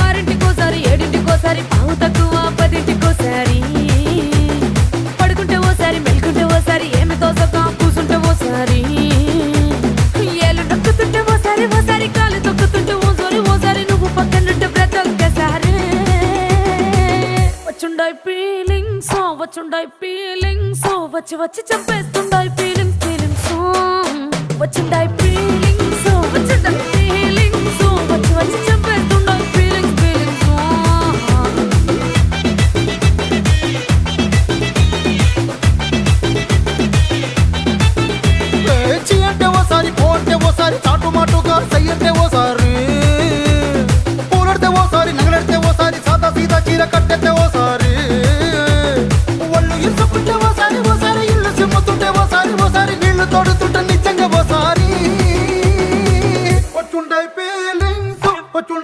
ఆరింటికోసారి ఏడింటికోసారి పావు తక్కువ పదింటికోసారి పడుకుంటే ఓసారి మెలుకుంటే ఓసారి ఏమి తోసక కూసుంటే ఓసారి ఏళ్ళు నొక్కుతుంటే ఓసారి ఓసారి కాలు తొక్కుతుంటే ఓసారి నువ్వు పక్కనుంటే బ్రతొక్కసారి వచ్చుండాయి ఫీలింగ్స్ వచ్చి వచ్చి చంపేస్తుండాయి ఫీలింగ్స్ వచ్చిండాయి ఫీలింగ్స్ వచ్చిండాయి ఫీలింగ్స్ వచ్చి వచ్చి చంపేస్తుండాయి ఫీలింగ్స్ పేచి అంటే ఓసారి పోంటే ఓసారి చాటు మాటుగా సయ్యంటే ఓసారి పూలడితే ఓసారి నగలడితే ఓసారి సాదా సీదా చీర కట్టెత్తే ఓసారి ఒళ్ళు ఇసుకుంటే ఓసారి ఇల్లు సిమ్ముతుంటే ఓసారి నీళ్లు తోడుతుంటే నిజంగా ఓసారి